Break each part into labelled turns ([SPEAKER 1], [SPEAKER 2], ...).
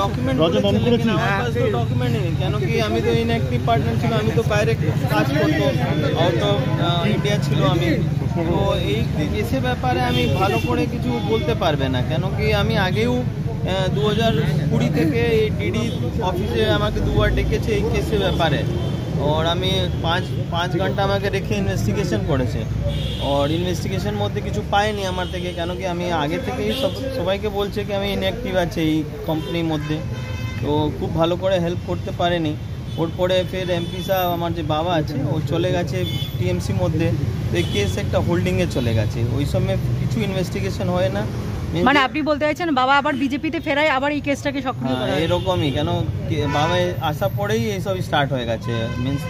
[SPEAKER 1] Document document নেই, কেন কি আমি তো ইনঅ্যাক্টিভ পার্টনার ছিল, আমি তো বাইরে কাজ করতো, আউট অফ ইন্ডিয়া ছিল আমি। তো এই কেসের ব্যাপারে আমি ভালো করে কিছু বলতে পারবে না, কেন কি আমি আগেও 2020 থেকে এই ডিডি অফিসে আমাকে দুবার ডেকেছে এই কেসের ব্যাপারে। और আমি 5 ঘন্টা আমাকে রেখে ইনভেস্টিগেশন করেছে, और ইনভেস্টিগেশন মধ্যে কিছু পাইনি আমার থেকে, কেন কি আমি আগে থেকেই সবাইকে বলছে কি আমি ইনঅ্যাক্টিভ আছে এই কোম্পানির মধ্যে, তো খুব ভালো করে হেল্প করতে পারেনি। ওর পরে ফের এমপি সাহেব আমার যে বাবা আছে ও চলে গেছে টিএমসির মধ্যে, তো এই কেস একটা হোল্ডিংয়ে চলে গেছে, ওই সময় কিছু ইনভেস্টিগেশন হয় না।
[SPEAKER 2] মানে আপনি বলতে চাইছেন বাবা আবার বিজেপিতে ফেরায় আবার এই কেসটাকে সক্রিয় করা?
[SPEAKER 1] এরকমই, কেন বাবা আসা পরেই এইসব স্টার্ট হয়ে গেছে। মিনস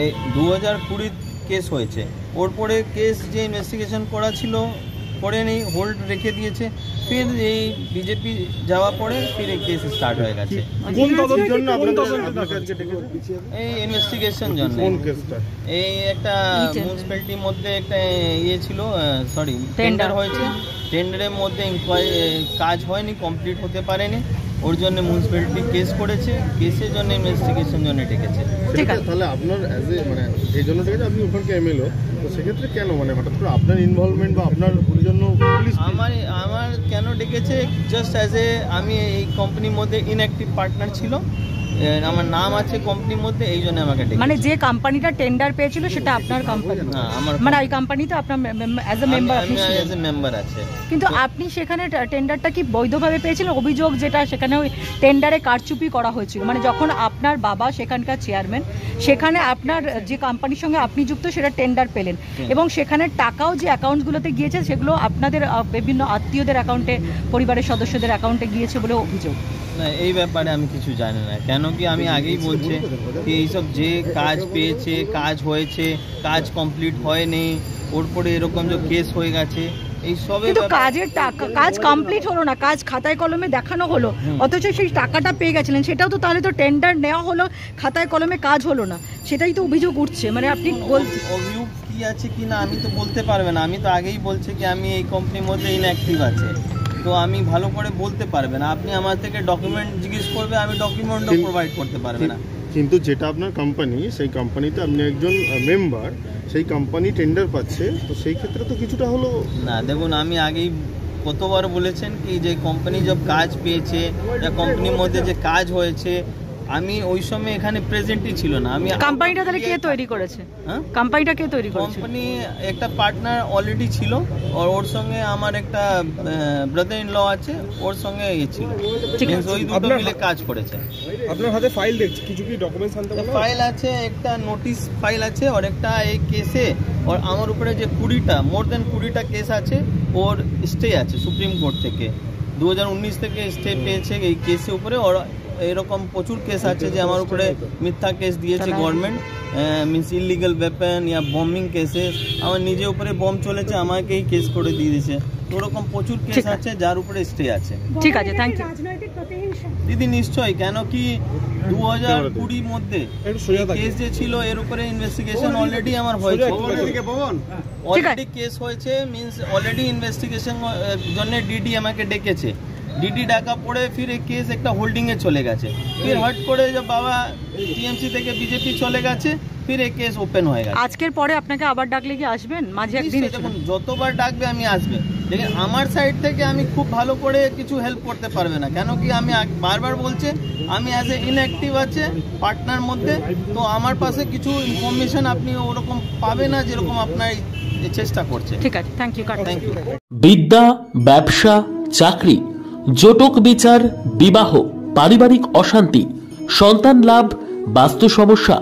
[SPEAKER 1] এই 2020 কেস হয়েছে, ওর পরে কেস যে ইনভেস্টিগেশন করা ছিল পরে নেই, হোল্ড রেখে দিয়েছে, ফির এই বিজেপি যাওয়া পরে ফির এই কেস স্টার্ট হয়ে গেছে। এই ইনভেস্টিগেশন জন্য এই একটা মিউনিসিপ্যালিটির মধ্যে একটা ইয়ে ছিল, সরি টেন্ডার হয়েছে, টেন্ডারের মধ্যে কাজ হয়নি, কমপ্লিট হতে পারেনি, ওর জন্য মিউনিসিপ্যালিটি কেস করেছে, কেসের জন্য ইনভেস্টিগেশন জন্য ডেকেছে।
[SPEAKER 3] ঠিক আছে, তাহলে আপনার অ্যাজ এ মানে এই জন্য ডেকেছে, আপনি ওখানকে এমএলও, তো সেক্ষেত্রে কেন মানে হঠাৎ করে আপনার ইনভলভমেন্ট বা আপনার জন্য
[SPEAKER 1] আমার কেন ডেকেছে, জাস্ট অ্যাজ এ আমি এই কোম্পানির মধ্যে ইনঅ্যাক্টিভ পার্টনার ছিল, আমার নাম আছে কোম্পানির মধ্যে, এই জন্য আমাকে ডেকেছে।
[SPEAKER 2] মানে যে কোম্পানিটা টেন্ডার পেয়েছিল সেটা আপনার কোম্পানি না? আমার মানে ওই কোম্পানিতে আপনার অ্যাজ এ মেম্বার,
[SPEAKER 1] আমি অ্যাজ এ মেম্বার আছে।
[SPEAKER 2] কিন্তু আপনি সেখানে টেন্ডারটা কি বৈধভাবে পেয়েছিলেন? অভিযোগ যেটা সেখানে ওই টেন্ডারে কারচুপি করা হয়েছিল, মানে যখন আপনার বাবা সেখানকার চেয়ারম্যান, সেখানে আপনার যে কোম্পানির সঙ্গে আপনি যুক্ত সেটা টেন্ডার পেলেন, এবং সেখানে টাকাও যে অ্যাকাউন্টগুলোতে গিয়েছে সেগুলো আপনাদের বিভিন্ন আত্মীয়দের অ্যাকাউন্টে, পরিবারের সদস্যদের অ্যাকাউন্টে গিয়েছে বলে অভিযোগ।
[SPEAKER 1] না, এই ব্যাপারে আমি কিছু জানি না, কেন কি আমি আগেই বলছি কি এইসব যে কাজ পেয়েছে, কাজ হয়েছে, কাজ কমপ্লিট হয়নি, ওর পরে এরকম যে কেস হয়ে গেছে,
[SPEAKER 2] কিন্তু কাজের টাকা, কাজ কমপ্লিট হলো না, কাজ খাতায় কলমে দেখানো হলো, অথচ সেই টাকাটা পেয়ে গেছিলেন, সেটাও তো তাহলে তো টেন্ডার নেওয়া হলো, খাতায় কলমে কাজ হলো না, সেটাই তো অভিযোগ উঠছে। মানে আপনি বলছেন
[SPEAKER 1] অভিযোগ কি আছে কি না আমি তো বলতে পারবে না, আমি তো আগেই বলছি কি আমি এই কোম্পানির মধ্যে ইনঅ্যাক্টিভ আছে, তো আমি ভালো করে বলতে পারবে না। আপনি আমার থেকে ডকুমেন্ট জিজ্ঞেস করবে, আমি ডকুমেন্টও প্রোভাইড করতে পারবে না।
[SPEAKER 3] কিন্তু যেটা আপনার কোম্পানি, সেই কোম্পানিতে আপনি একজন মেম্বার, সেই কোম্পানি টেন্ডার পাচ্ছে, তো সেই ক্ষেত্রে তো কিছুটা হলো
[SPEAKER 1] না। দেখুন, আমি আগেই কতবার বলেছেন কি যে কোম্পানি যখন কাজ পেয়েছে, যা কোম্পানির মধ্যে যে কাজ হয়েছে, আমি ওই সময় এখানে প্রেজেন্টই ছিল না। আমি
[SPEAKER 2] কোম্পানিটা তাহলে কে তৈরি করেছে? হ্যাঁ, কোম্পানিটা কে তৈরি করেছে?
[SPEAKER 1] কোম্পানি একটা পার্টনার অলরেডি ছিল, আর ওর সঙ্গে আমার একটা ব্রাদার ইন ল আছে, ওর সঙ্গে এই ছিল, ওই দুটো মিলে কাজ করেছে।
[SPEAKER 4] আপনার হাতে ফাইল দেখছি, কিছু কি ডকুমেন্টস আনতে বলা?
[SPEAKER 1] ফাইল আছে, একটা নোটিশ ফাইল আছে, আর একটা এই কেসে, আর আমার উপরে যে 20টা মোর দেন 20টা কেস আছে, ওর স্টে আছে সুপ্রিম কোর্ট থেকে, 2019 থেকে স্টে পেয়েছে এই কেসের উপরে। আর এরকম প্রচুর কেস আছে যে আমার উপরে মিথ্যা কেস দিয়েছে গভর্নমেন্ট, মিনস ইলিগাল ওয়েপন ইয়া বম্বিং কেসেস, আমার নিজে উপরে বম চলেছে, আমাকেই কেস করে দিয়ে দিয়েছে। ওরকম প্রচুর কেস আছে যার উপরে স্টে আছে।
[SPEAKER 2] ঠিক আছে, থ্যাংক ইউ
[SPEAKER 1] দিদি। নিশ্চয়ই, কেন কি 2020 মধ্যে কেস যে ছিল এর উপরে ইনভেস্টিগেশন অলরেডি আমার হয়েছে, অলরেডি কেস হয়েছে, মিনস অলরেডি ইনভেস্টিগেশন জন্য ডিডি আমাকে ডেকেছে, ডিডি ডাকা পড়ে ফির এই কেস একটা হোল্ডিংয়ে চলে গেছে, ফির হট করে যে বাবা টিএমসি থেকে বিজেপি চলে গেছে, ফির এই কেস ওপেন হয়ে গেছে।
[SPEAKER 2] আজকের পরে আপনাকে আবার ডাকলে কি আসবেন? মাঝে একদিন
[SPEAKER 1] দেখুন, যতবার ডাকবে আমি আসবে, দেখেন আমার সাইড থেকে আমি খুব ভালো করে কিছু হেল্প করতে পারবে না, কেন কি আমি বারবার বলছে আমি অ্যাজ এ ইনঅ্যাক্টিভ আছে পার্টনার মধ্যে, তো আমার পাশে কিছু ইনফরমেশন আপনি ওরকম পাবে না যেরকম আপনার চেষ্টা করছে।
[SPEAKER 2] ঠিক আছে, থ্যাংক ইউ।
[SPEAKER 1] Thank you.
[SPEAKER 5] বিদ্যা, ব্যবসা, চাকরি, জটক বিচার, বিবাহ, পারিবারিক অশান্তি, সন্তান লাভ, বাস্তু সমস্যা,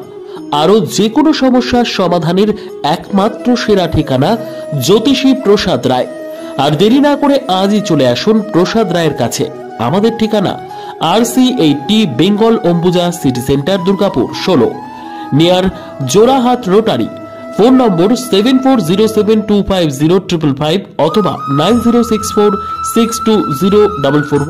[SPEAKER 5] আরো যে কোনো সমস্যার সমাধানের একমাত্র সেরা ঠিকানা জ্যোতিষী প্রসাদ রায়। আর দেরি না করে আজই চলে আসুন প্রসাদ রায়ের কাছে। আমাদের ঠিকানা RC80 Bengal Ambuja city centre, Durgapur 16, near Jorhat rotary. Phone নম্বর 7407250555 অথবা 9064620444।